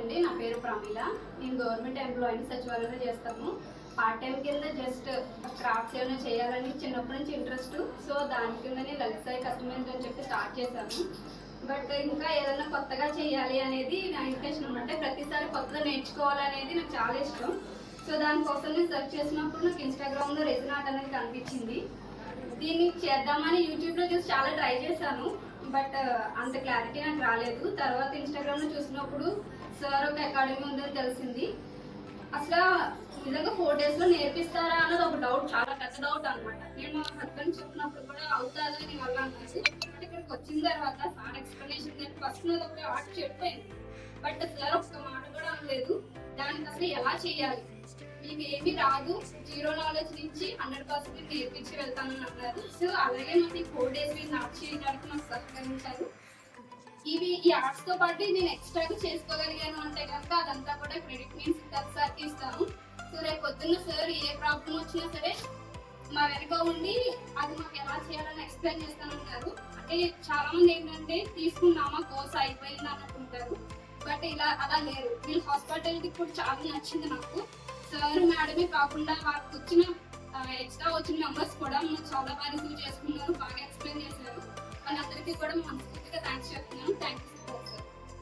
అండి. నా పేరు ప్రమీల. నేను గవర్నమెంట్ ఎంప్లాయీని సచివాలయంలో చేస్తాను. పార్ట్ టైం కింద జస్ట్ క్రాఫ్ట్స్ ఏమైనా చేయాలని చిన్నప్పటి నుంచి ఇంట్రెస్ట్. సో దాని కిందని లలిత సాయి కస్టమైజ్ అని చెప్పి స్టార్ట్ చేశాను. బట్ ఇంకా ఏదైనా కొత్తగా చేయాలి అనేది నా ఇంటెన్షన్ అనమాట. ప్రతిసారి కొత్తగా నేర్చుకోవాలనేది నాకు చాలా ఇష్టం. సో దానికోసం నేను సెర్చ్ చేసినప్పుడు నాకు ఇన్స్టాగ్రామ్లో రెజిన్ ఆర్ట్ అనేది కనిపించింది. దీన్ని చేద్దామని యూట్యూబ్లో చూసి చాలా ట్రై చేశాను. బట్ అంత క్లారిటీ నాకు రాలేదు. తర్వాత ఇన్స్టాగ్రామ్లో చూసినప్పుడు సార్ ఒక అకాడమీ ఉందని తెలిసింది. అసలు నిజంగా 4 daysలో నేర్పిస్తారా అన్నది ఒక డౌట్, చాలా పెద్ద డౌట్ అనమాట. నేను మా హస్బెండ్ చెప్పినప్పుడు కూడా అవుతుందా అని వల్ల అన్నారు. ఇక్కడికి వచ్చిన తర్వాత సార్ ఎక్స్ప్లెనేషన్ కానీ ఫస్ట్ నాది ఒక ఆర్ట్ చెప్పాను. బట్ సార్ ఒక్క మాట కూడా అనలేదు దానికి అసలు ఎలా చేయాలి, మీకు ఏమి రాదు, 0 knowledge నుంచి 100% నేర్పించి వెళ్తానని అన్నారు. సో అలాగే నాకు 4 days మీద ఆర్ట్ చేయడానికి నాకు సహకరించారు. ఈ ఆర్ట్స్ తో పాటు నేను ఎక్స్ట్రాగా చేసుకోగలిగాను అంటే కనుక అదంతా కూడా క్రెడిట్ మీన్స్ సార్కి ఇస్తాను. సో రేపు పొద్దున్న సార్ ఏ ప్రాబ్లం వచ్చినా సరే మా వెనక ఉండి అది మాకు ఎలా చేయాలని ఎక్స్ప్లెయిన్ చేస్తానంటారు. అంటే చాలా మంది ఏంటంటే తీసుకున్నామా కోర్స్ అయిపోయింది అన్నట్టుంటారు. బట్ ఇలా అలా లేరు. వీళ్ళు హాస్పిటాలిటీ కూడా చాలా నచ్చింది నాకు. సార్ మేడమే కాకుండా వాళ్ళకి వచ్చిన ఎక్స్ట్రా వచ్చిన మెంబర్స్ కూడా మనం చాలా బాగా రిసీవ్ చేసుకున్నారు, బాగా ఎక్స్ప్లెయిన్ చేశారు. వాళ్ళందరికీ కూడా మనస్ఫూర్తిగా థ్యాంక్స్ చెప్తున్నాను. Thank you.